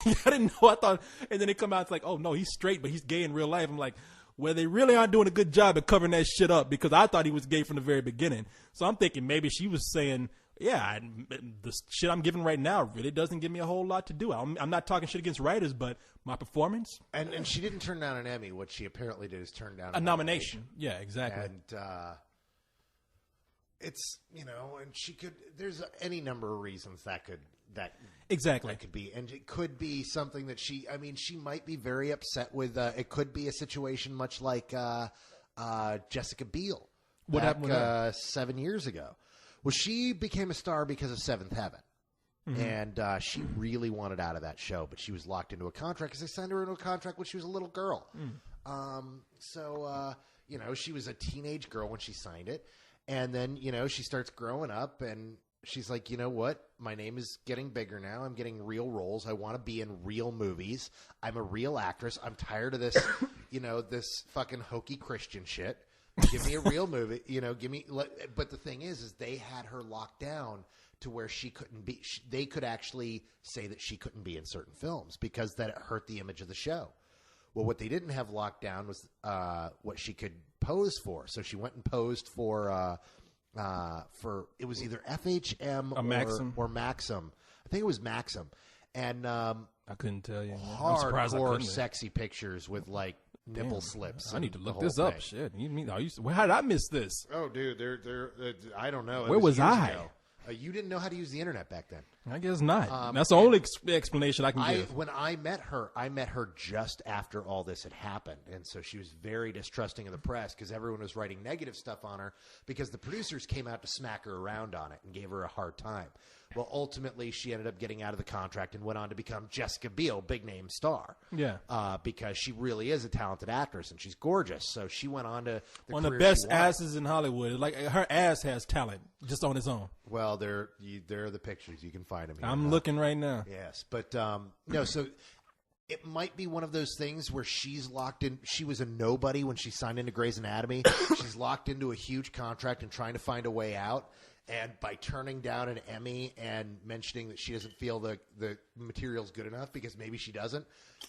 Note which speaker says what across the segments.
Speaker 1: I didn't know. I thought, and then they come out, it's like, oh no, he's straight, but he's gay in real life. I'm like, well, they really aren't doing a good job of covering that shit up because I thought he was gay from the very beginning. So I'm thinking maybe she was saying, yeah, the shit I'm giving right now really doesn't give me a whole lot to do. I'm not talking shit against writers, but my performance.
Speaker 2: And she didn't turn down an Emmy. What she apparently did is turn down
Speaker 1: a nomination. Yeah, exactly.
Speaker 2: And it's, and she could, there's any number of reasons that could be. And it could be something that she might be very upset with. It could be a situation much like Jessica Biel.
Speaker 1: What happened with her?
Speaker 2: 7 years ago? Well, she became a star because of Seventh Heaven. Mm-hmm. And she really wanted out of that show, but she was locked into a contract because they signed her into a contract when she was a little girl. So she was a teenage girl when she signed it. And then, she starts growing up and she's like, you know what? My name is getting bigger now. I'm getting real roles. I want to be in real movies. I'm a real actress. I'm tired of this, this fucking hokey Christian shit. Give me a real movie, but the thing is they had her locked down to where she couldn't be. They could actually say that she couldn't be in certain films because that it hurt the image of the show. Well, what they didn't have locked down was what she could pose for. So she went and posed for it was either FHM or Maxim. I think it was Maxim, and I
Speaker 1: couldn't tell you.
Speaker 2: Hardcore sexy pictures with like nipple slips.
Speaker 1: I need to look this up. Shit, you mean how did I miss this?
Speaker 2: Oh, dude, they're I don't know.
Speaker 1: Where was I?
Speaker 2: Ago. You didn't know how to use the internet back then.
Speaker 1: I guess not. That's the only explanation I can give.
Speaker 2: When I met her just after all this had happened, and so she was very distrusting of the press because everyone was writing negative stuff on her because the producers came out to smack her around on it and gave her a hard time. Well, ultimately, she ended up getting out of the contract and went on to become Jessica Biel, big name star.
Speaker 1: Yeah,
Speaker 2: because she really is a talented actress and she's gorgeous. So she went on to
Speaker 1: one of the best asses in Hollywood. Like her ass has talent just on its own.
Speaker 2: Well, there are the pictures. You can find them here.
Speaker 1: I'm looking right now.
Speaker 2: Yes, but no. So it might be one of those things where she's locked in. She was a nobody when she signed into Grey's Anatomy. She's locked into a huge contract and trying to find a way out. And by turning down an Emmy and mentioning that she doesn't feel the material's good enough because maybe she doesn't,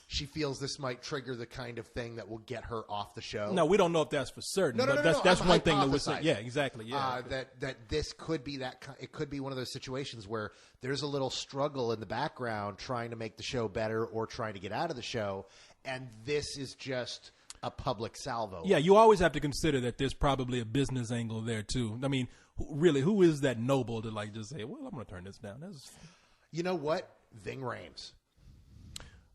Speaker 2: she feels this might trigger the kind of thing that will get her off the show.
Speaker 1: No, we don't know if that's for certain.
Speaker 2: No,
Speaker 1: that's one thing that we're saying. Yeah, exactly. Yeah,
Speaker 2: that this could be it could be one of those situations where there's a little struggle in the background trying to make the show better or trying to get out of the show, and this is just a public salvo.
Speaker 1: Yeah, you always have to consider that there's probably a business angle there too. I mean, really, who is that noble to like just say, "Well, I'm going to turn this down"?
Speaker 2: You know what? Ving Rhames.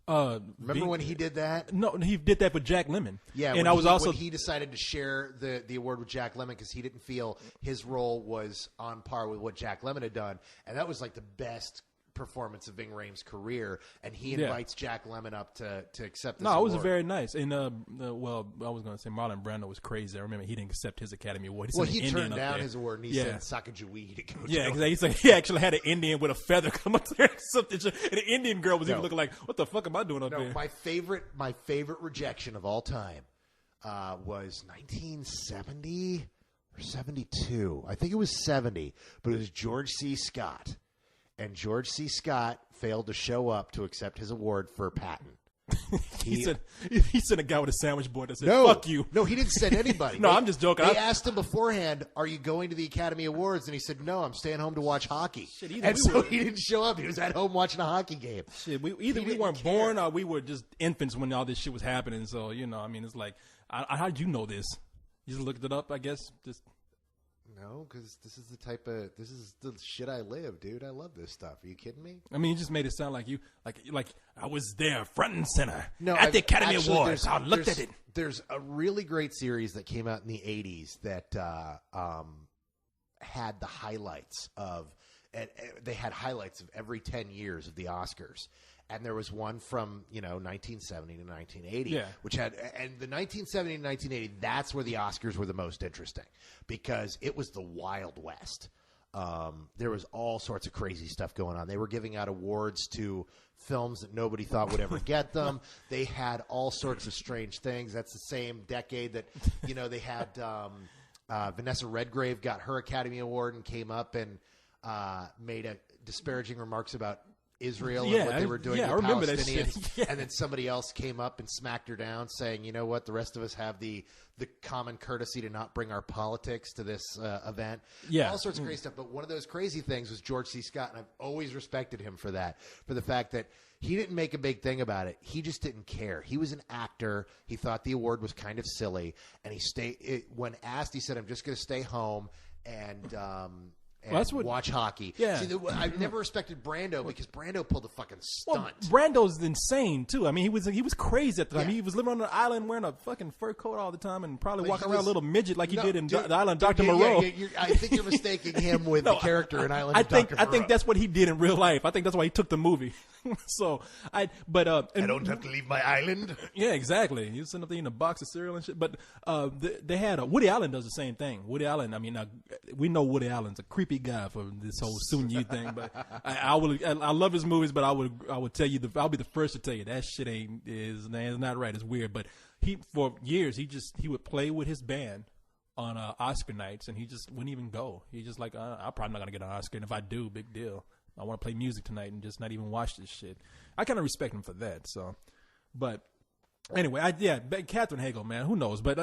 Speaker 1: Remember
Speaker 2: when he did that?
Speaker 1: No, he did that with Jack Lemmon.
Speaker 2: Yeah,
Speaker 1: and
Speaker 2: when he decided to share the award with Jack Lemmon because he didn't feel his role was on par with what Jack Lemmon had done, and that was like the best performance of Ving Rhames' career, and he invites Jack Lemmon up to accept this award.
Speaker 1: It was very nice. And well, I was going to say Marlon Brando was crazy. I remember he didn't accept his Academy Award.
Speaker 2: He turned down his award and he said Sacagawea to go.
Speaker 1: Yeah, exactly. He actually had an Indian with a feather come up there and something. And the Indian girl was even looking like, "What the fuck am I doing up here?"
Speaker 2: My favorite rejection of all time was 1970 or 72. I think it was 70, but it was George C. Scott. And George C. Scott failed to show up to accept his award for Patton.
Speaker 1: He sent a guy with a sandwich board that said, "Fuck you."
Speaker 2: No, he didn't send anybody.
Speaker 1: I'm just joking.
Speaker 2: They asked him beforehand, "Are you going to the Academy Awards?" And he said, "No, I'm staying home to watch hockey." Shit, he didn't show up. He was at home watching a hockey game.
Speaker 1: Shit, we weren't born or we were just infants when all this shit was happening. So, it's like, how did you know this? You just looked it up, I guess?
Speaker 2: No, because this is the shit I live, dude. I love this stuff. Are you kidding me?
Speaker 1: I mean, you just made it sound like you, like I was there front and center at the Academy Awards. I looked at it.
Speaker 2: There's a really great series that came out in the 80s that had the highlights of, they had highlights of every 10 years of the Oscars. And there was one from, 1970 to 1980, which had, and the 1970 to 1980, that's where the Oscars were the most interesting because it was the Wild West. There was all sorts of crazy stuff going on. They were giving out awards to films that nobody thought would ever get them. They had all sorts of strange things. That's the same decade that, they had Vanessa Redgrave got her Academy Award and came up and made disparaging remarks about Israel
Speaker 1: Yeah,
Speaker 2: and what they were doing
Speaker 1: yeah,
Speaker 2: to
Speaker 1: I remember that
Speaker 2: Palestinians.
Speaker 1: shit. Yeah.
Speaker 2: And then somebody else came up and smacked her down, saying, "You know what? The rest of us have the common courtesy to not bring our politics to this event."
Speaker 1: Yeah.
Speaker 2: All sorts of crazy stuff. But one of those crazy things was George C. Scott, and I've always respected him for that, for the fact that he didn't make a big thing about it. He just didn't care. He was an actor. He thought the award was kind of silly, and when asked, he said, "I'm just going to stay home and watch hockey."
Speaker 1: Yeah.
Speaker 2: See, I've never respected Brando because Brando pulled a fucking stunt.
Speaker 1: Well, Brando's insane too. I mean, he was crazy at the time.
Speaker 2: Yeah.
Speaker 1: He was living on an island wearing a fucking fur coat all the time and probably
Speaker 2: But
Speaker 1: walking
Speaker 2: he
Speaker 1: around
Speaker 2: was-
Speaker 1: a little midget like he
Speaker 2: No,
Speaker 1: did in
Speaker 2: dude,
Speaker 1: the Island
Speaker 2: dude,
Speaker 1: Dr.
Speaker 2: yeah,
Speaker 1: Moreau.
Speaker 2: I think you're mistaking him with the character in Island
Speaker 1: I
Speaker 2: of
Speaker 1: think
Speaker 2: Dr.
Speaker 1: I think
Speaker 2: Moreau.
Speaker 1: that's what he did in real life. I think that's why he took the movie. So
Speaker 2: I don't have to leave my island.
Speaker 1: Yeah, exactly. He was sitting up there eating a box of cereal and shit. But they had Woody Allen does the same thing. Woody Allen. I mean, we know Woody Allen's a creepy guy for this whole Soon You thing. But I love his movies. But I would tell you I'll be the first to tell you that shit is not right. It's weird. But for years he would play with his band on Oscar nights, and he just wouldn't even go. He just like I'm probably not gonna get an Oscar, and if I do, big deal. I want to play music tonight and just not even watch this shit. I kind of respect him for that. So, but anyway, Katherine Hagel, man, who knows? But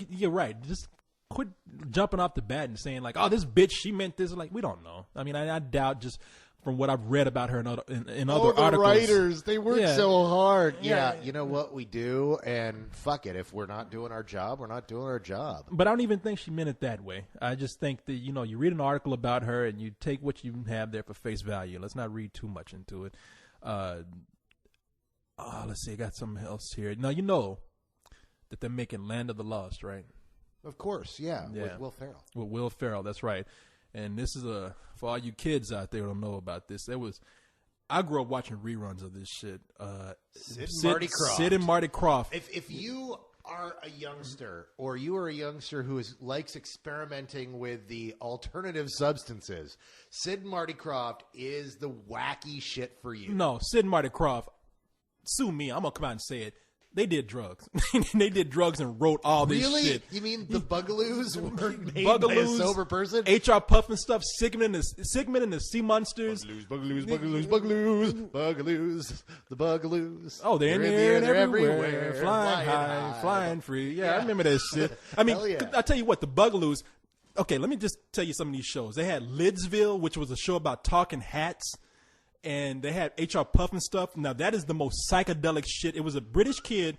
Speaker 1: you're right. Just quit jumping off the bat and saying like, "Oh, this bitch, she meant this." Like, we don't know. I mean, I doubt just from what I've read about her in other
Speaker 2: the
Speaker 1: articles.
Speaker 2: writers, they work so hard.
Speaker 1: Yeah.
Speaker 2: You know what we do, and fuck it. If we're not doing our job, we're not doing our job.
Speaker 1: But I don't even think she meant it that way. I just think that, you read an article about her and you take what you have there for face value. Let's not read too much into it. Let's see. I got something else here. Now, you know that they're making Land of the Lost, right?
Speaker 2: Of course, yeah. With Will Ferrell.
Speaker 1: With Will Ferrell, that's right. And this is for all you kids out there who don't know about this. I grew up watching reruns of this shit. Sid and Marty Krofft.
Speaker 2: If you are a youngster, or you are a youngster who likes experimenting with the alternative substances, Sid and Marty Krofft is the wacky shit for you.
Speaker 1: No, Sid and Marty Krofft, sue me. I'm gonna come out and say it. They did drugs. They did drugs and wrote all this shit.
Speaker 2: You mean the Bugaloos were made by a sober person?
Speaker 1: HR Puff and stuff, Sigmund and the Sea Monsters.
Speaker 2: Bugaloos. The Bugaloos.
Speaker 1: Oh, they're in the air and everywhere. Flying high, flying free. Yeah, I remember that shit. I mean, I tell you what, the Bugaloos. Okay, let me just tell you some of these shows. They had Lidsville, which was a show about talking hats. And they had HR Puff and stuff. Now, that is the most psychedelic shit. It was a British kid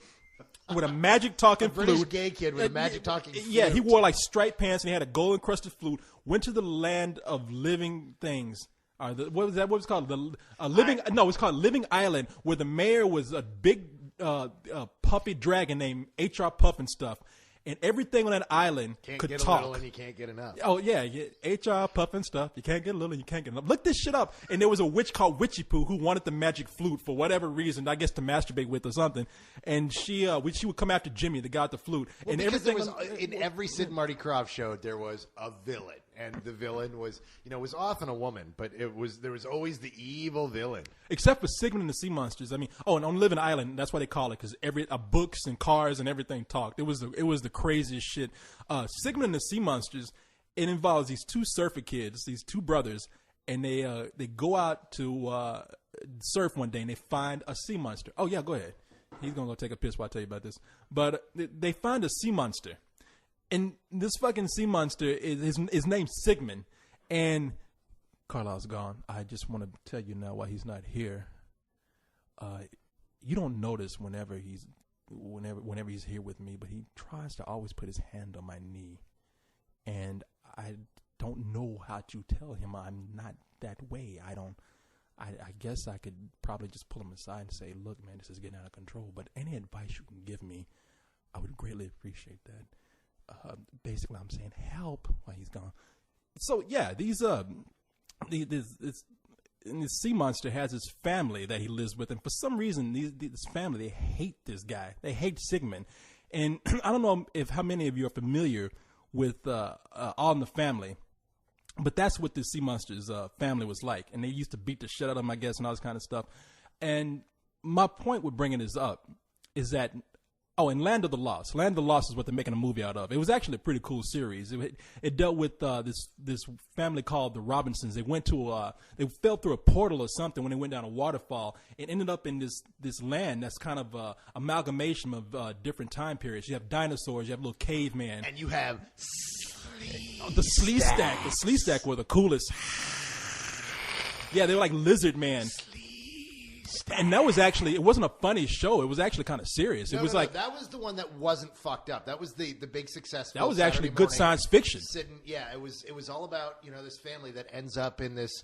Speaker 1: with a magic talking flute.
Speaker 2: British gay kid with a magic talking flute.
Speaker 1: Yeah, he wore like striped pants and he had a gold encrusted flute. Went to the land of living things. What was that? What was it called? It's called Living Island, where the mayor was a big puffy dragon named HR Puff and stuff. And everything on that island could
Speaker 2: get
Speaker 1: talk.
Speaker 2: A little and you can't get enough.
Speaker 1: Oh, yeah. HR Puff and stuff. You can't get a little, you can't get enough. Look this shit up. And there was a witch called Witchy Poo who wanted the magic flute for whatever reason, I guess to masturbate with or something. And she would come after Jimmy, the guy with the flute.
Speaker 2: Well,
Speaker 1: and
Speaker 2: because
Speaker 1: everything
Speaker 2: in every Sid and Marty Krofft show, there was a villain. And the villain was often a woman, but there was always the evil villain.
Speaker 1: Except for Sigmund and the Sea Monsters. I mean, and on Living Island, that's why they call it, because books and cars and everything talked. It was the craziest shit. Sigmund and the Sea Monsters, it involves these two surfer kids, these two brothers, and they go out to surf one day and they find a sea monster. Oh yeah, go ahead. He's gonna go take a piss while I tell you about this. But they find a sea monster. And this fucking sea monster is named Sigmund. And Carlisle's gone. I just want to tell you now why he's not here. You don't notice whenever he's here with me, but he tries to always put his hand on my knee. And I don't know how to tell him I'm not that way. I guess I could probably just pull him aside and say, look, man, this is getting out of control. But any advice you can give me, I would greatly appreciate that. Basically, I'm saying help while he's gone. So yeah, this sea monster has his family that he lives with, and for some reason, this family, they hate this guy. They hate Sigmund, and I don't know how many of you are familiar with All in the Family, but that's what the sea monster's family was like, and they used to beat the shit out of him, I guess, and all this kind of stuff. And my point with bringing this up is that Oh, and Land of the Lost. Land of the Lost is what they're making a movie out of. It was actually a pretty cool series. It dealt with this family called the Robinsons. They went to they fell through a portal or something when they went down a waterfall and ended up in this land that's kind of amalgamation of different time periods. You have dinosaurs, you have little caveman,
Speaker 2: and you have
Speaker 1: the Sleestack. The Sleestack were the coolest. Yeah, they were like lizard man. And that was actually, it wasn't a funny show. It was actually kind of serious. It was like
Speaker 2: that was the one that wasn't fucked up. That was the big success.
Speaker 1: That was actually good science fiction.
Speaker 2: It was all about this family that ends up in this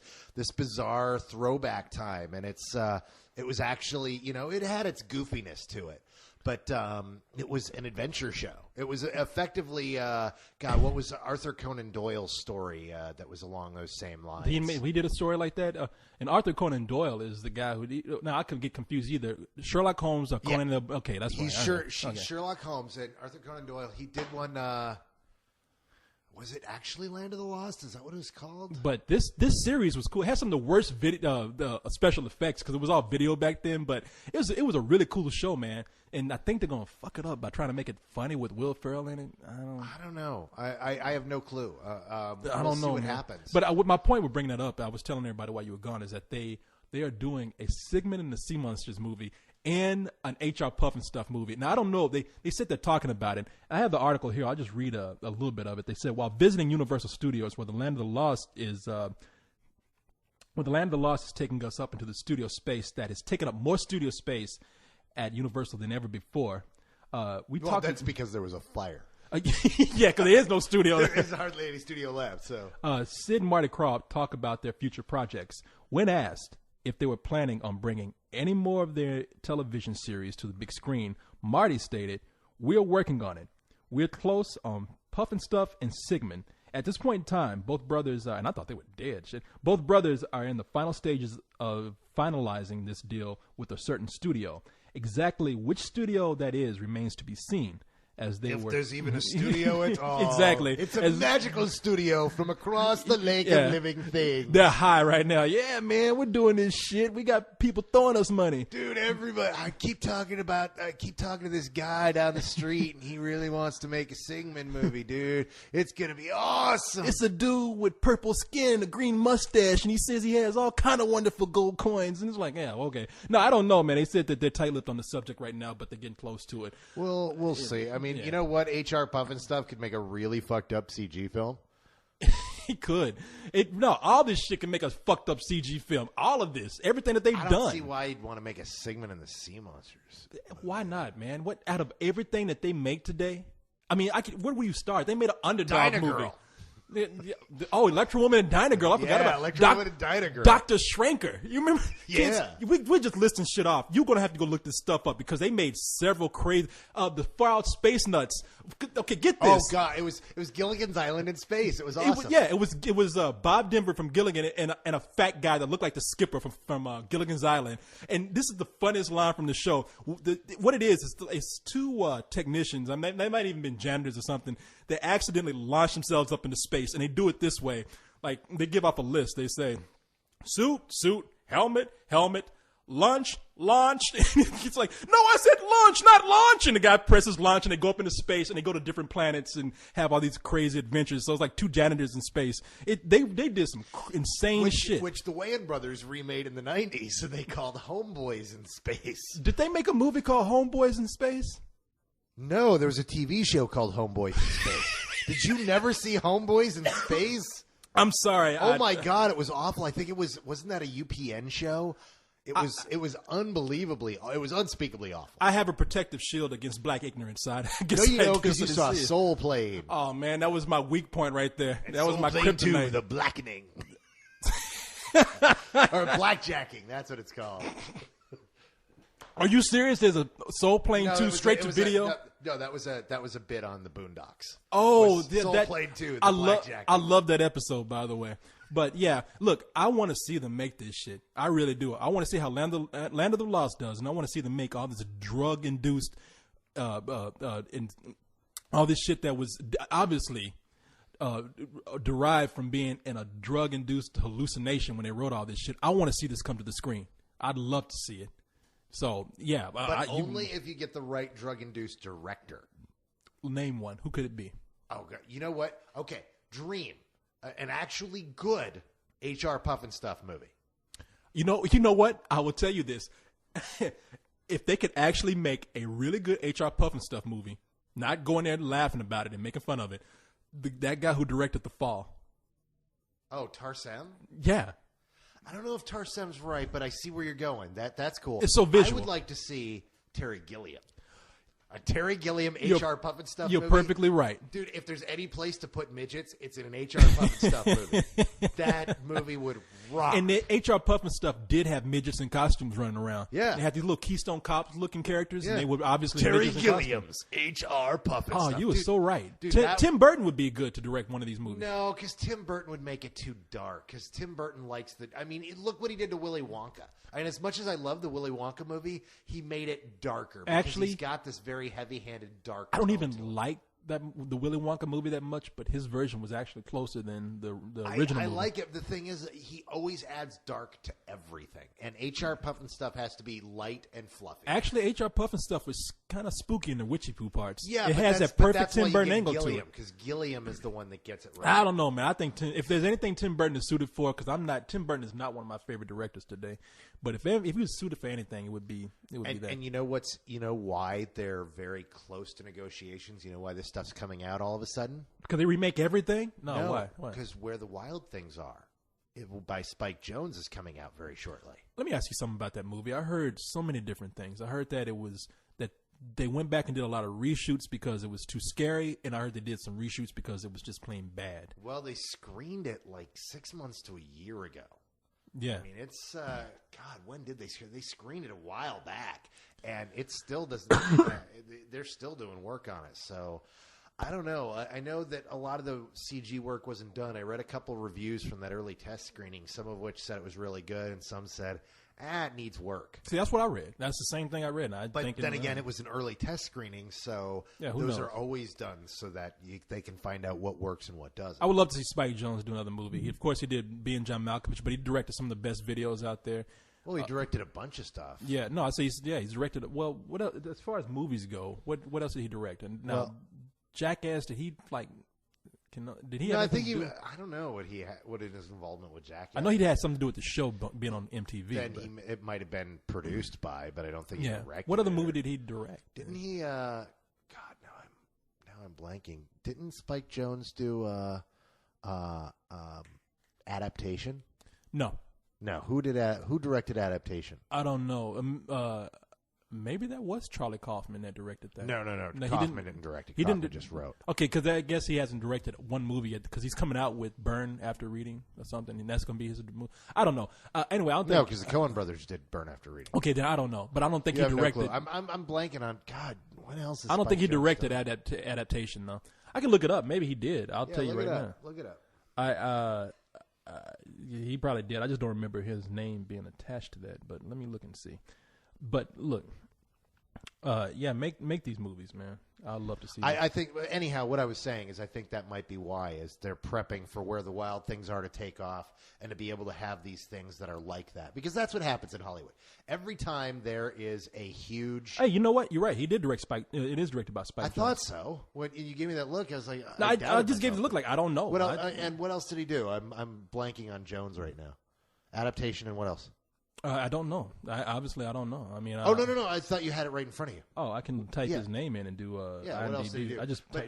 Speaker 2: bizarre throwback time, and it was actually it had its goofiness to it. But it was an adventure show. It was effectively, what was Arthur Conan Doyle's story that was along those same lines?
Speaker 1: He did a story like that. And Arthur Conan Doyle is the guy who. Now I could get confused either. Sherlock Holmes or Conan. Yeah. Okay, that's
Speaker 2: he's
Speaker 1: right.
Speaker 2: Sherlock Holmes and Arthur Conan Doyle. He did one. Was it actually Land of the Lost? Is that what it was called?
Speaker 1: But this series was cool. It had some of the worst special effects because it was all video back then. But it was a really cool show, man. And I think they're gonna fuck it up by trying to make it funny with Will Ferrell in it.
Speaker 2: I don't know. I have no clue.
Speaker 1: I don't know
Speaker 2: what happens.
Speaker 1: But my point with bringing that up, I was telling everybody while you were gone, is that they are doing a Sigmund and the Sea Monsters movie and an H.R. Puff and Stuff movie. Now, I don't know. They said they're talking about it. I have the article here. I'll just read a little bit of it. They said, while visiting Universal Studios, where the Land of the Lost is taking us up into the studio space that has taken up more studio space at Universal than ever before.
Speaker 2: That's because there was a fire.
Speaker 1: Yeah, because there is no studio.
Speaker 2: There is hardly any studio left. So
Speaker 1: Sid and Marty Krofft talk about their future projects. When asked if they were planning on bringing any more of their television series to the big screen, Marty stated, "We're working on it. We're close on Puff and Stuff and Sigmund. At this point in time, both brothers and I thought they were dead. Shit. Both brothers are in the final stages of finalizing this deal with a certain studio. Exactly which studio that is remains to be seen." As they were,
Speaker 2: there's even a studio at all.
Speaker 1: Exactly.
Speaker 2: It's a magical studio from across the lake of living things.
Speaker 1: They're high right now. Yeah, man, we're doing this shit. We got people throwing us money.
Speaker 2: Dude, everybody, I keep talking to this guy down the street, and he really wants to make a Sigmund movie, dude. It's going to be awesome.
Speaker 1: It's a dude with purple skin, a green mustache, and he says he has all kind of wonderful gold coins. And it's like, yeah, okay. No, I don't know, man. They said that they're tight-lipped on the subject right now, but they're getting close to it.
Speaker 2: Well, we'll see. I mean, you know what? H.R. Puff and Stuff could make a really fucked up CG film.
Speaker 1: He could. All this shit can make a fucked up CG film. All of this, everything that they've done. I don't
Speaker 2: see why you'd want to make a Sigmund and the Sea Monsters.
Speaker 1: Why not, man? What out of everything that they make today? I mean, where will you start? They made an underdog movie.
Speaker 2: Girl.
Speaker 1: Electro Woman and Dinah Girl. I forgot about
Speaker 2: Electro Woman and Dinah Girl.
Speaker 1: Dr. Shrinker. You remember?
Speaker 2: Yeah.
Speaker 1: Kids, we're just listing shit off. You're going to have to go look this stuff up because they made several crazy. The Far Out Space Nuts. Okay, get this.
Speaker 2: Oh, God. It was Gilligan's Island in space. It was awesome.
Speaker 1: It was Bob Denver from Gilligan and a fat guy that looked like the skipper from Gilligan's Island. And this is the funniest line from the show. What it is it's two technicians. I mean, they might even been janitors or something. They accidentally launch themselves up into space, and they do it this way. Like, they give off a list. They say, suit, helmet, launch. It's like, no, I said launch, not launch. And the guy presses launch, and they go up into space, and they go to different planets and have all these crazy adventures. So it's like two janitors in space. They did some insane shit.
Speaker 2: Which the Wayans brothers remade in the 90s, so they called Homeboys in Space.
Speaker 1: Did they make a movie called Homeboys in Space?
Speaker 2: No, there was a TV show called Homeboys in Space. Did you never see Homeboys in Space?
Speaker 1: I'm sorry.
Speaker 2: Oh my God, it was awful. I think wasn't that a UPN show? It was unspeakably awful.
Speaker 1: I have a protective shield against black ignorance side.
Speaker 2: No, you know, because you saw Soul Plane.
Speaker 1: Oh man, that was my weak point right there.
Speaker 2: And
Speaker 1: that was my kryptonite.
Speaker 2: The blackening. Or blackjacking, that's what it's called.
Speaker 1: Are you serious? There's a Soul Plane 2 straight to video?
Speaker 2: No, that was a bit on the Boondocks.
Speaker 1: Oh,
Speaker 2: Soul Plane 2.
Speaker 1: I love that episode, by the way. But yeah, look, I want to see them make this shit. I really do. I want to see how Land of the Lost does, and I want to see them make all this drug-induced, and all this shit that was obviously derived from being in a drug-induced hallucination when they wrote all this shit. I want to see this come to the screen. I'd love to see it. So yeah,
Speaker 2: But only if you get the right drug-induced director.
Speaker 1: Name one. Who could it be?
Speaker 2: Oh, God. You know what? Okay, Dream, an actually good HR Puffin-Stuff movie.
Speaker 1: You know what? I will tell you this: if they could actually make a really good HR Puffin-Stuff movie, not going there laughing about it and making fun of it, that guy who directed The Fall.
Speaker 2: Oh, Tarsem?
Speaker 1: Yeah.
Speaker 2: I don't know if Tarsem's right, but I see where you're going. That's cool.
Speaker 1: It's so visual.
Speaker 2: I would like to see Terry Gilliam. A Terry Gilliam
Speaker 1: You're-
Speaker 2: HR Puffin-Stuff
Speaker 1: You're
Speaker 2: movie.
Speaker 1: perfectly right.
Speaker 2: Dude, if there's any place to put midgets, it's in an HR Puffin-Stuff movie. That movie would rock.
Speaker 1: And the HR Puffin-Stuff did have midgets in costumes running around.
Speaker 2: Yeah.
Speaker 1: They had these little Keystone Cops looking characters,
Speaker 2: Yeah.
Speaker 1: and they were obviously
Speaker 2: Terry
Speaker 1: midgets in costumes.
Speaker 2: Gilliam's HR Puffin-Stuff.
Speaker 1: Oh, you were so right.
Speaker 2: Dude,
Speaker 1: Tim Burton would be good to direct one of these movies.
Speaker 2: No, because Tim Burton would make it too dark. Because Tim Burton likes the. I mean, look what he did to Willy Wonka. I mean, as much as I love the Willy Wonka movie, he made it darker. Because
Speaker 1: Actually,
Speaker 2: he's got this very heavy-handed dark.
Speaker 1: I don't
Speaker 2: tone to it.
Speaker 1: even like the Willy Wonka movie that much, but his version was actually closer than the original
Speaker 2: I
Speaker 1: movie.
Speaker 2: like it. The thing is, he always adds dark to everything, and HR Puffin-Stuff has to be light and fluffy.
Speaker 1: Actually, HR Puffin-Stuff was kind of spooky in the witchy poo parts.
Speaker 2: Yeah,
Speaker 1: it
Speaker 2: but
Speaker 1: has
Speaker 2: that's-
Speaker 1: that
Speaker 2: but
Speaker 1: perfect
Speaker 2: that's why
Speaker 1: Tim
Speaker 2: you
Speaker 1: Burton
Speaker 2: get
Speaker 1: angle
Speaker 2: Gilliam,
Speaker 1: to it.
Speaker 2: because Gilliam is the one that gets it right.
Speaker 1: I don't know, man. I think if there's anything Tim Burton is suited for, because Tim Burton is not one of my favorite directors today. But if he was suited for anything, it would be that.
Speaker 2: And you know why they're very close to negotiations? You know why this stuff's coming out all of a sudden?
Speaker 1: Because they remake everything? No, why?
Speaker 2: Because Where the Wild Things Are, by Spike Jonze, is coming out very shortly.
Speaker 1: Let me ask you something about that movie. I heard so many different things. I heard that that they went back and did a lot of reshoots because it was too scary, and I heard they did some reshoots because it was just plain bad.
Speaker 2: Well, they screened it like 6 months to a year ago.
Speaker 1: Yeah.
Speaker 2: I mean, it's God. When did they screen? They screened it a while back, and it still doesn't. They're still doing work on it. So I don't know. I know that a lot of the CG work wasn't done. I read a couple reviews from that early test screening, some of which said it was really good, and some said, it needs work.
Speaker 1: See, that's what I read. That's the same thing I read.
Speaker 2: But then again, it was an early test screening, so
Speaker 1: who
Speaker 2: those
Speaker 1: knows?
Speaker 2: are always done so that they can find out what works and what doesn't.
Speaker 1: I would love to see Spike Jonze do another movie. Of course, he did Being John Malkovich, but he directed some of the best videos out there.
Speaker 2: Well, he directed a bunch of stuff.
Speaker 1: Yeah, no, I say he's directed. Well, what else, as far as movies go, what else did he direct? And now, Jackass, did he like? Did he?
Speaker 2: No,
Speaker 1: have
Speaker 2: I think
Speaker 1: anything to do?
Speaker 2: I don't know what his involvement with Jackass.
Speaker 1: I know he had something to do with the show being on MTV.
Speaker 2: Then it might have been produced by, but I don't think he directed.
Speaker 1: What other
Speaker 2: it.
Speaker 1: movie did he direct?
Speaker 2: Didn't he? God, now I'm blanking. Didn't Spike Jonze do Adaptation?
Speaker 1: No.
Speaker 2: Who directed Adaptation?
Speaker 1: I don't know. Maybe that was Charlie Kaufman that directed that.
Speaker 2: No. Kaufman didn't direct it.
Speaker 1: He
Speaker 2: Kaufman
Speaker 1: didn't
Speaker 2: just wrote.
Speaker 1: Okay, because I guess he hasn't directed one movie yet because he's coming out with Burn After Reading or something, and that's going to be his movie. I don't know. Anyway, I don't think.
Speaker 2: No, because the Coen brothers did Burn After Reading.
Speaker 1: Okay, then I don't know, but I don't think
Speaker 2: You
Speaker 1: he
Speaker 2: have no
Speaker 1: directed.
Speaker 2: clue. I'm blanking on God. What else? Is
Speaker 1: I don't think he
Speaker 2: Spike Jonze
Speaker 1: directed
Speaker 2: done?
Speaker 1: Adaptation though. I can look it up. Maybe he did. I'll tell you
Speaker 2: look
Speaker 1: right
Speaker 2: it
Speaker 1: now.
Speaker 2: up. Look it up.
Speaker 1: He probably did. I just don't remember his name being attached to that. But let me look and see. But look, make these movies, man. I'd love to see.
Speaker 2: I think anyhow. What I was saying is, I think that might be why is they're prepping for Where the Wild Things Are to take off and to be able to have these things that are like that, because that's what happens in Hollywood. Every time there is a huge.
Speaker 1: Hey, you know what? You're right. He did direct Spike. It is directed by Spike.
Speaker 2: I thought so. When you gave me that look, I was like,
Speaker 1: No, I just gave you the look like I don't know.
Speaker 2: What else, and what else did he do? I'm blanking on Jones right now. Adaptation and what else?
Speaker 1: I don't know. Obviously, I don't know. I mean,
Speaker 2: no! I thought you had it right in front of you.
Speaker 1: Oh, I can type his name in and do
Speaker 2: What
Speaker 1: IMDb.
Speaker 2: else did he do?
Speaker 1: I just
Speaker 2: but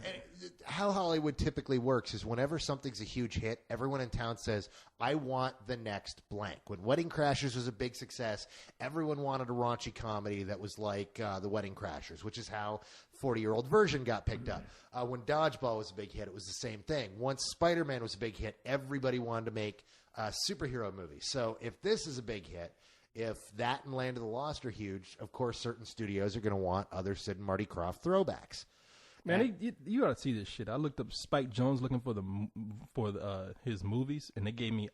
Speaker 2: how Hollywood typically works is whenever something's a huge hit, everyone in town says, "I want the next blank." When Wedding Crashers was a big success, everyone wanted a raunchy comedy that was like The Wedding Crashers, which is how 40-Year-Old Virgin got picked up. When Dodgeball was a big hit, it was the same thing. Once Spider-Man was a big hit, everybody wanted to make a superhero movie. So if this is a big hit, if that and Land of the Lost are huge, of course, certain studios are going to want other Sid and Marty Krofft throwbacks.
Speaker 1: Man, you got to see this shit. I looked up Spike Jonze looking for his movies, and they gave me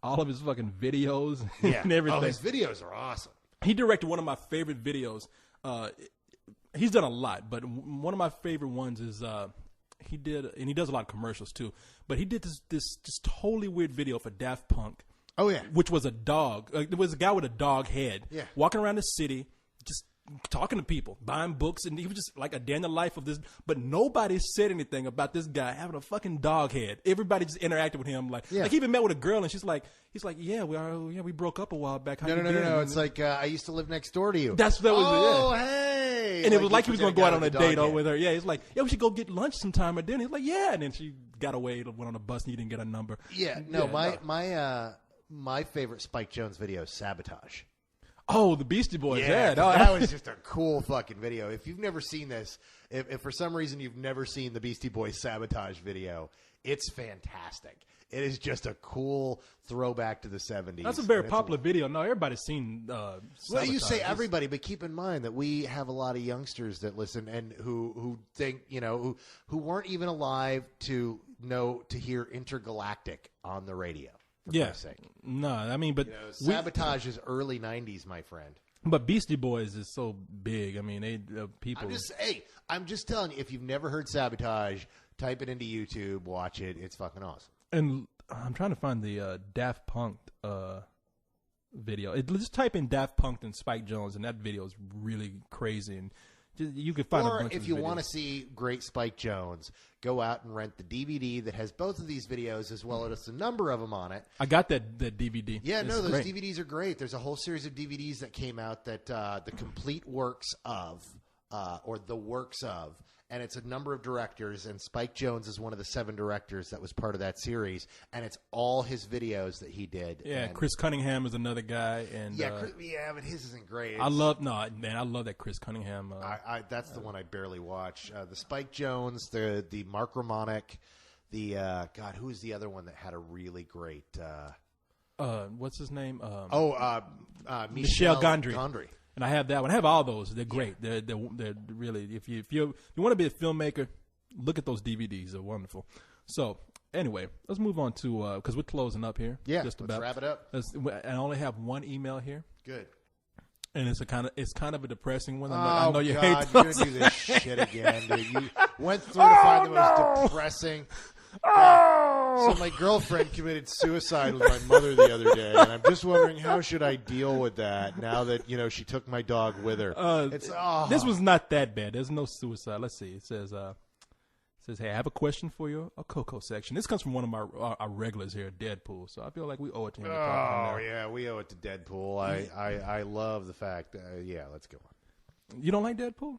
Speaker 1: all of his fucking videos and everything.
Speaker 2: Oh, his videos are awesome.
Speaker 1: He directed one of my favorite videos. He's done a lot, but one of my favorite ones is he did, and he does a lot of commercials too. But he did this totally weird video for Daft Punk.
Speaker 2: Oh yeah,
Speaker 1: which was a dog. It was a guy with a dog head, walking around the city, just talking to people, buying books, and he was just like a day in the life of this. But nobody said anything about this guy having a fucking dog head. Everybody just interacted with him like he even met with a girl, and he's like, we broke up a while back. How
Speaker 2: No. It's like I used to live next door to you.
Speaker 1: That was
Speaker 2: hey.
Speaker 1: And it was like he was going to go out on a date with her. Yeah, he's like, we should go get lunch sometime or dinner. He's like, yeah, and then she got away, went on a bus, and he didn't get a number.
Speaker 2: Yeah, no, my favorite Spike Jonze video is Sabotage.
Speaker 1: Oh, the Beastie Boys.
Speaker 2: Yeah, that was just a cool fucking video. If you've never seen this, if for some reason you've never seen the Beastie Boys Sabotage video, it's fantastic. It is just a cool throwback to the 70s.
Speaker 1: That's a very popular video. No, everybody's seen Sabotage.
Speaker 2: Well, you say everybody, but keep in mind that we have a lot of youngsters that listen and who think, who weren't even alive to hear Intergalactic on the radio.
Speaker 1: No, I mean, but
Speaker 2: Sabotage is early 90s, my friend.
Speaker 1: But Beastie Boys is so big. I mean, people.
Speaker 2: I'm just telling you, if you've never heard Sabotage, type it into YouTube, watch it. It's fucking awesome.
Speaker 1: And I'm trying to find the Daft Punk video. Just type in Daft Punk and Spike Jonze, and that video is really crazy. And you could find a bunch of videos. Or if you
Speaker 2: want to see great Spike Jonze, go out and rent the DVD that has both of these videos as well as a number of them on it.
Speaker 1: I got that DVD.
Speaker 2: Yeah, those DVDs are great. There's a whole series of DVDs that came out that the complete works of, or the works of, and it's a number of directors, and Spike Jonze is one of the 7 directors that was part of that series, and it's all his videos that he did.
Speaker 1: Yeah, Chris Cunningham is another guy, and
Speaker 2: but his isn't great.
Speaker 1: I love that Chris Cunningham.
Speaker 2: That's the one I barely watch. The Spike Jonze, the Mark Romanek, the who's the other one that had a really great?
Speaker 1: What's his name?
Speaker 2: Michel
Speaker 1: Gondry. And I have that one. I have all those. They're great. Yeah. They're really. If you want to be a filmmaker, look at those DVDs. They're wonderful. So anyway, let's move on to because we're closing up here.
Speaker 2: Yeah, let's wrap it up.
Speaker 1: I only have one email here.
Speaker 2: Good.
Speaker 1: And it's kind of a depressing one.
Speaker 2: I know you hate. You're gonna do this shit again, dude. You went through to find the most depressing. So my girlfriend committed suicide with my mother the other day, and I'm just wondering how should I deal with that now that she took my dog with her.
Speaker 1: This was not that bad. There's no suicide. Let's see. It says, "Hey, I have a question for your Coco section." This comes from one of our regulars here, Deadpool. So I feel like we owe it to him.
Speaker 2: Yeah, we owe it to Deadpool. I love the fact. Let's go on.
Speaker 1: You don't like Deadpool?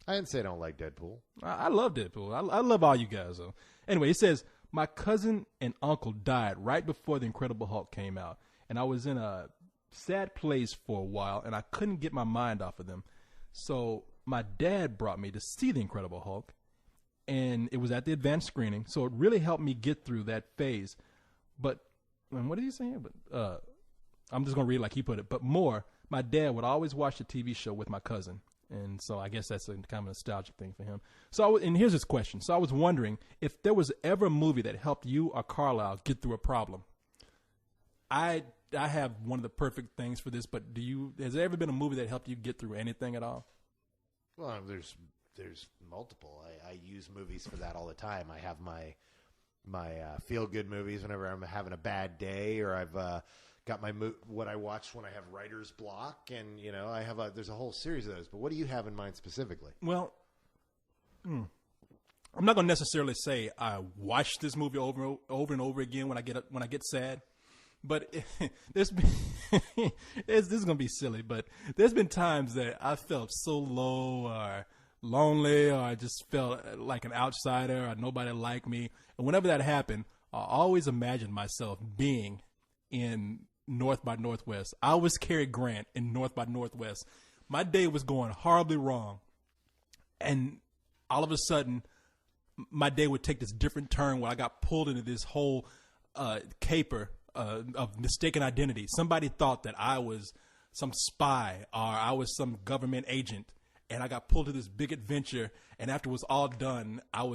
Speaker 2: I didn't say I don't like Deadpool.
Speaker 1: I love Deadpool. I love all you guys, though. Anyway, it says, my cousin and uncle died right before The Incredible Hulk came out, and I was in a sad place for a while, and I couldn't get my mind off of them. So my dad brought me to see The Incredible Hulk, and it was at the advanced screening, so it really helped me get through that phase. But, what did he say? But I'm just going to read it like he put it. But more, my dad would always watch the TV show with my cousin. And so I guess that's a kind of a nostalgic thing for him. So, and here's his question. So I was wondering if there was ever a movie that helped you or Carlisle get through a problem. I have one of the perfect things for this, but has there ever been a movie that helped you get through anything at all?
Speaker 2: Well, there's multiple. I use movies for that all the time. I have my feel good movies whenever I'm having a bad day, or I've got what I watch when I have writer's block, and I have there's a whole series of those. But what do you have in mind specifically?
Speaker 1: Well, I'm not going to necessarily say I watch this movie over and over again when I get sad, but this is going to be silly. But there's been times that I felt so low or lonely, or I just felt like an outsider, or nobody liked me. And whenever that happened, I always imagined myself being in North by Northwest. I was Cary Grant in North by Northwest. My day was going horribly wrong, and all of a sudden, my day would take this different turn where I got pulled into this whole caper of mistaken identity. Somebody thought that I was some spy or I was some government agent, and I got pulled to this big adventure. And after it was all done, I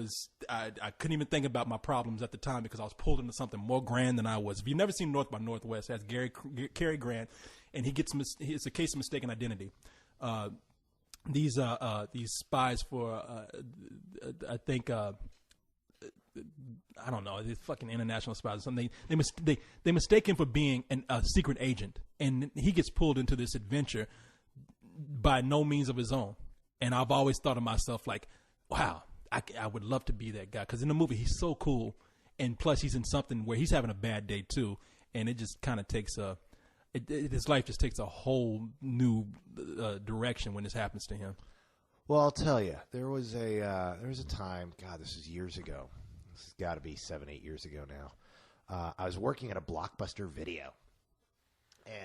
Speaker 1: couldn't even think about my problems at the time because I was pulled into something more grand than I was. If you've never seen North by Northwest, it has Cary Grant, and it's a case of mistaken identity. These spies for I think I don't know, these fucking international spies or something. They mistake him for being a secret agent, and he gets pulled into this adventure by no means of his own. And I've always thought of myself like, wow, I would love to be that guy. Because in the movie, he's so cool. And plus, he's in something where he's having a bad day, too. And it just kind of takes his life just takes a whole new direction when this happens to him.
Speaker 2: Well, I'll tell you, there was a time, God, this is years ago. This has got to be 7-8 years ago now. I was working at a Blockbuster Video.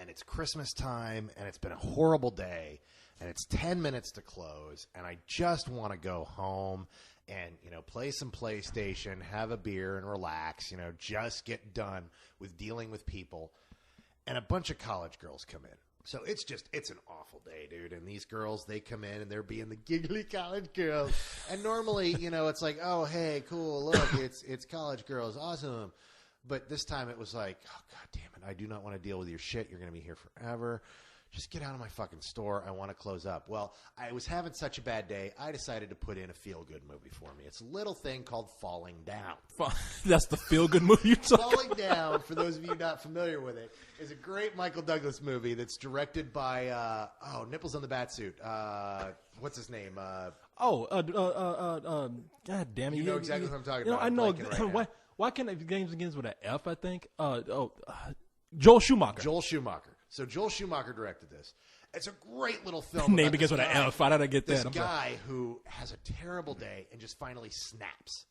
Speaker 2: And it's Christmas time, and it's been a horrible day, and it's 10 minutes to close, and I just want to go home and, play some PlayStation, have a beer, and relax, just get done with dealing with people. And a bunch of college girls come in. So it's an awful day, dude. And these girls, they come in, and they're being the giggly college girls. And normally, it's like, oh, hey, cool, look, it's college girls, awesome. But this time it was like, oh, God damn it, I do not want to deal with your shit. You're going to be here forever. Just get out of my fucking store. I want to close up. Well, I was having such a bad day, I decided to put in a feel-good movie for me. It's a little thing called Falling Down.
Speaker 1: That's the feel-good movie you're talking about?
Speaker 2: Falling Down, for those of you not familiar with it, is a great Michael Douglas movie that's directed by, Nipples on the Batsuit. What's his name?
Speaker 1: God damn it.
Speaker 2: You know exactly what I'm talking about.
Speaker 1: I know.
Speaker 2: Right
Speaker 1: Why can't it begins with an F, I think? Joel Schumacher.
Speaker 2: Joel Schumacher. So Joel Schumacher directed this. It's a great little film.
Speaker 1: Name begins with an F. How did I get that?
Speaker 2: This guy who has a terrible day and just finally snaps.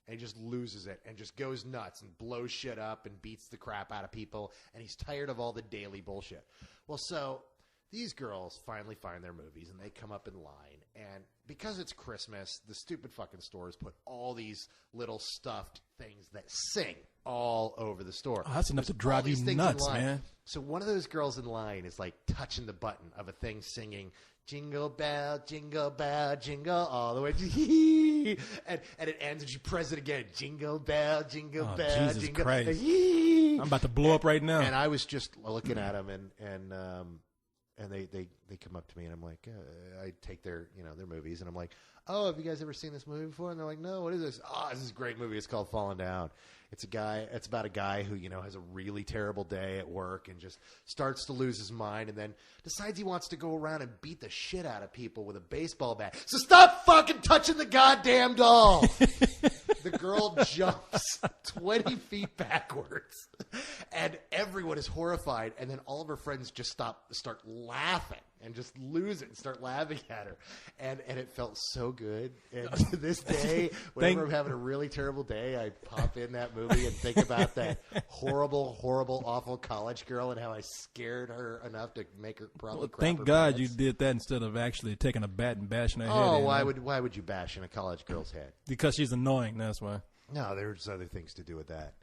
Speaker 2: And he just loses it and just goes nuts and blows shit up and beats the crap out of people. And he's tired of all the daily bullshit. Well, so these girls finally find their movies and they come up in line. And because it's Christmas, the stupid fucking stores put all these little stuffed things that sing all over the store.
Speaker 1: Oh, that's enough to drive you nuts, man.
Speaker 2: So one of those girls in line is like touching the button of a thing singing, jingle bell, jingle all the way to and it ends and she presses it again, jingle bell, jingle bell,
Speaker 1: Jesus
Speaker 2: jingle
Speaker 1: Christ.
Speaker 2: I'm
Speaker 1: about to blow up right now.
Speaker 2: And I was just looking at them and they come up to me and I'm like, I take their movies and I'm like, oh, have you guys ever seen this movie before? And they're like, no, what is this? Oh, this is a great movie. It's called Falling Down. It's about a guy who, has a really terrible day at work and just starts to lose his mind and then decides he wants to go around and beat the shit out of people with a baseball bat. So stop fucking touching the goddamn doll. The girl jumps 20 feet backwards and everyone is horrified. And then all of her friends just start laughing and just lose it and start laughing at her. And it felt so good. And to this day, whenever I'm having a really terrible day, I pop in that movie and think about that horrible, horrible, awful college girl and how I scared her enough to make her probably crap
Speaker 1: thank
Speaker 2: her
Speaker 1: God
Speaker 2: pants.
Speaker 1: you did that instead of actually taking a bat and bashing her head.
Speaker 2: Oh,
Speaker 1: in.
Speaker 2: why would you bash in a college girl's head?
Speaker 1: Because she's annoying, that's why.
Speaker 2: No, there's other things to do with that.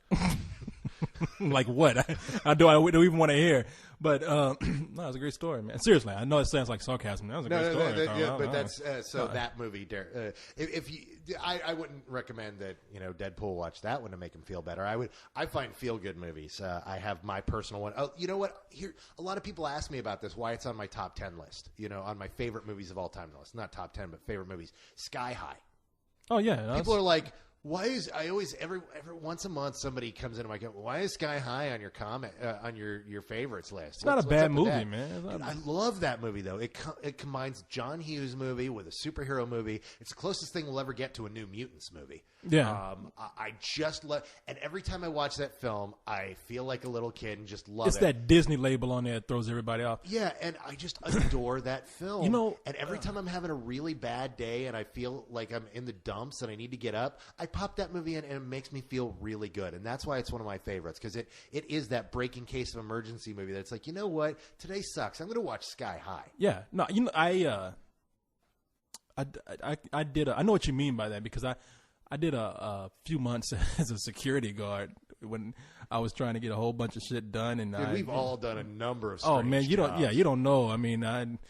Speaker 1: Like what? I don't even want to hear. But no, it's a great story, man. Seriously, I know it sounds like sarcasm. That was a great story.
Speaker 2: But that's that movie. If you, I wouldn't recommend that Deadpool watch that one to make him feel better. I find feel good movies. I have my personal one. Oh, you know what? Here, a lot of people ask me about this. Why it's on my top 10 list? On my favorite movies of all time list. Not top 10, but favorite movies. Sky High.
Speaker 1: Oh yeah,
Speaker 2: people are like, why is every once a month somebody comes into my comment, why is Sky High on your comment on your favorites list?
Speaker 1: It's not a bad movie, man.
Speaker 2: Dude, I love that movie though. It combines John Hughes movie with a superhero movie. It's the closest thing we'll ever get to a New Mutants movie.
Speaker 1: Yeah.
Speaker 2: I just love, and every time I watch that film, I feel like a little kid and just love it.
Speaker 1: It's that Disney label on there that throws everybody off.
Speaker 2: Yeah, and I just adore that film. And every time I'm having a really bad day and I feel like I'm in the dumps and I need to get up, I pop that movie in and it makes me feel really good. And that's why it's one of my favorites, because it is that break in case of emergency movie that's like, you know what? Today sucks. I'm going to watch Sky High.
Speaker 1: Yeah. No, I did. I know what you mean by that, because I did a few months as a security guard when I was trying to get a whole bunch of shit done. And
Speaker 2: dude, we've all done a number of
Speaker 1: oh man, you
Speaker 2: jobs.
Speaker 1: you don't know. I mean, one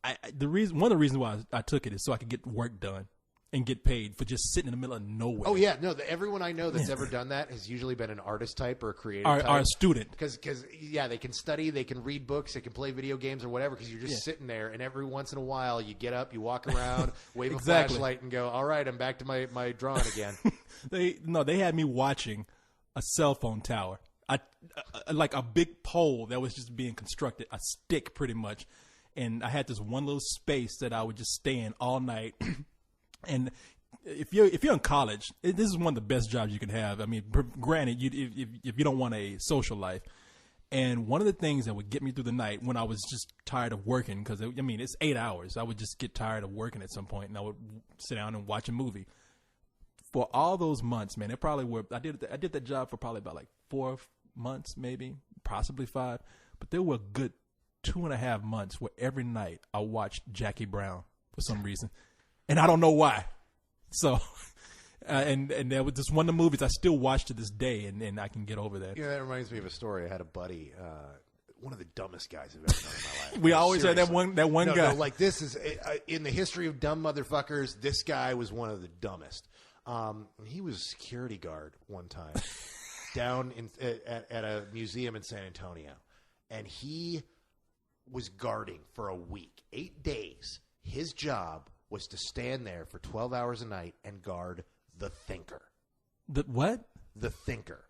Speaker 1: of the reasons why I took it is so I could get work done and get paid for just sitting in the middle of nowhere.
Speaker 2: Oh yeah, no. Everyone I know that's ever done that has usually been an artist type or a creative type.
Speaker 1: Or a student.
Speaker 2: Because they can study, they can read books, they can play video games or whatever. Because you're just sitting there, and every once in a while you get up, you walk around, wave
Speaker 1: Exactly.
Speaker 2: a flashlight, and go, "All right, I'm back to my drawing again."
Speaker 1: They had me watching a cell phone tower, like a big pole that was just being constructed, a stick pretty much. and I had this one little space that I would just stay in all night. And if you're in college, this is one of the best jobs you can have. I mean, granted, if you don't want a social life. And one of the things that would get me through the night when I was just tired of working, because I mean it's 8 hours, I would just get tired of working at some point, and I would sit down and watch a movie. For all those months, man, it probably were. I did that job for probably about like 4 months, maybe, possibly 5. But there were a good 2.5 months where every night I watched Jackie Brown for some reason, and I don't know why. So, and that was just one of the movies I still watch to this day, and I can get over that.
Speaker 2: Yeah, that reminds me of a story. I had a buddy, one of the dumbest guys I've ever known in my life.
Speaker 1: We always had that one guy.
Speaker 2: No, like this is in the history of dumb motherfuckers. This guy was one of the dumbest. He was a security guard one time down at a museum in San Antonio, and he was guarding for a week, 8 days. His job was to stand there for 12 hours a night and guard the Thinker.
Speaker 1: The what?
Speaker 2: The Thinker.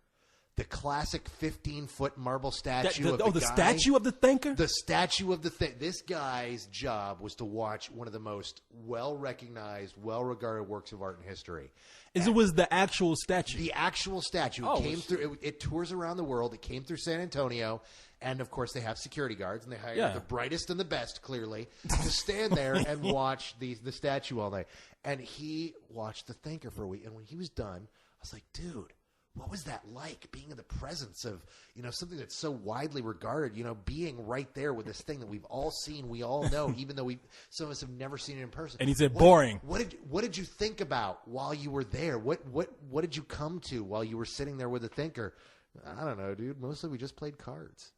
Speaker 2: The classic 15-foot marble statue of the guy.
Speaker 1: Statue of the Thinker?
Speaker 2: The statue of the Thinker. This guy's job was to watch one of the most well-recognized, well-regarded works of art in history.
Speaker 1: It was the actual statue?
Speaker 2: The actual statue. It came through. It tours around the world. It came through San Antonio. And, of course, they have security guards, and they hire the brightest and the best, clearly, to stand there and watch the statue all night. And he watched the Thinker for a week. And when he was done, I was like, dude, what was that like, being in the presence of, something that's so widely regarded, being right there with this thing that we've all seen, we all know, even though some of us have never seen it in person.
Speaker 1: And he said, boring.
Speaker 2: What did you think about while you were there? What did you come to while you were sitting there with the Thinker? I don't know, dude. Mostly we just played cards.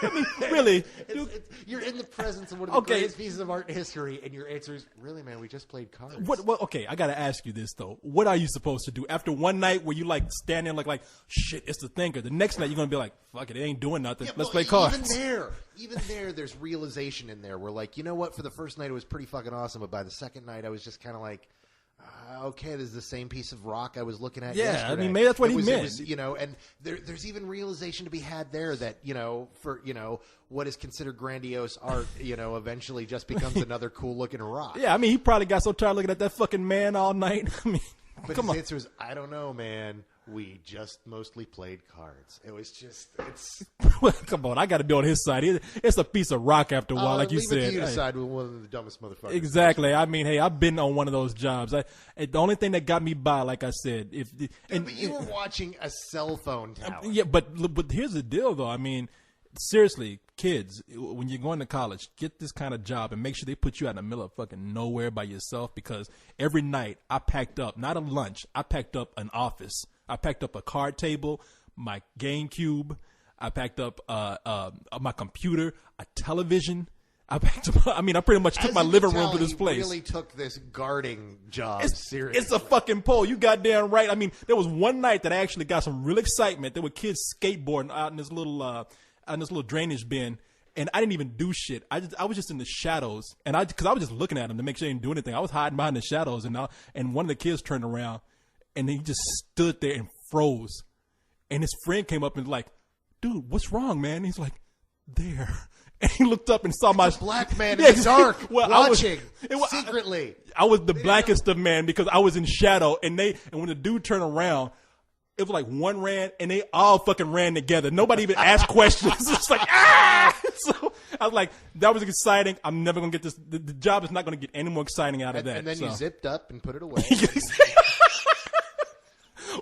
Speaker 1: I mean, really?
Speaker 2: You're in the presence of one of the greatest pieces of art in history, and your answer is, really, man, we just played cards.
Speaker 1: Okay, I got to ask you this, though. What are you supposed to do? After one night where you, stand there like, shit, it's the Thinker. The next night you're going to be like, fuck it, it ain't doing nothing. Let's play cards.
Speaker 2: Even there, there's realization in there. We're like, you know what? For the first night, it was pretty fucking awesome, but by the second night, I was just kind of like, okay, this is the same piece of rock I was looking at yesterday.
Speaker 1: I mean, maybe that's what he meant.
Speaker 2: And there's even realization to be had there that, for, what is considered grandiose art, eventually just becomes another cool-looking rock.
Speaker 1: Yeah, I mean, he probably got so tired looking at that fucking man all night. I mean,
Speaker 2: but his answer was, I don't know, man. We just mostly played cards. It was just,
Speaker 1: well, come on, I got to be on his side. It's a piece of rock after a while, like you said.
Speaker 2: Leave it to you to decide with one of the dumbest motherfuckers.
Speaker 1: Exactly. I mean, hey, I've been on one of those jobs. The only thing that got me by, like I said,
Speaker 2: but you were watching a cell phone tower.
Speaker 1: Yeah, but here's the deal, though. I mean, seriously, kids, when you're going to college, get this kind of job and make sure they put you out in the middle of fucking nowhere by yourself, because every night I packed up, not a lunch, I packed up an office. I packed up a card table, my GameCube. I packed up my computer, a television. I pretty much took my living room to this place.
Speaker 2: He really took this guarding job seriously.
Speaker 1: It's a fucking pole. You goddamn right. I mean, there was one night that I actually got some real excitement. There were kids skateboarding out in this little drainage bin, and I didn't even do shit. I was just in the shadows, and because I was just looking at them to make sure they didn't do anything. I was hiding behind the shadows, and one of the kids turned around, and he just stood there and froze. And his friend came up and like, dude, what's wrong, man? And he's like, there. And he looked up and saw
Speaker 2: a black man in the dark watching secretly.
Speaker 1: I was the blackest of men because I was in shadow, and when the dude turned around, it was like one ran, and they all fucking ran together. Nobody even asked questions. It's like, ah! So I was like, that was exciting. I'm never going to get this. The job is not going to get any more exciting out of that.
Speaker 2: And then you zipped up and put it away.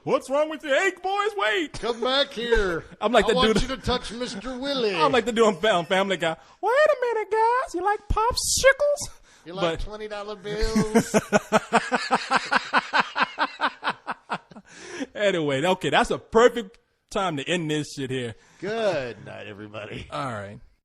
Speaker 1: What's wrong with you? Hey, boys, wait.
Speaker 2: Come back here.
Speaker 1: I'm like
Speaker 2: I want you to touch Mr. Willie.
Speaker 1: I'm like the dude on Family Guy. Wait a minute, guys. You like popsicles?
Speaker 2: You like $20 bills?
Speaker 1: Anyway, okay, that's a perfect time to end this shit here.
Speaker 2: Good night, everybody.
Speaker 1: All right.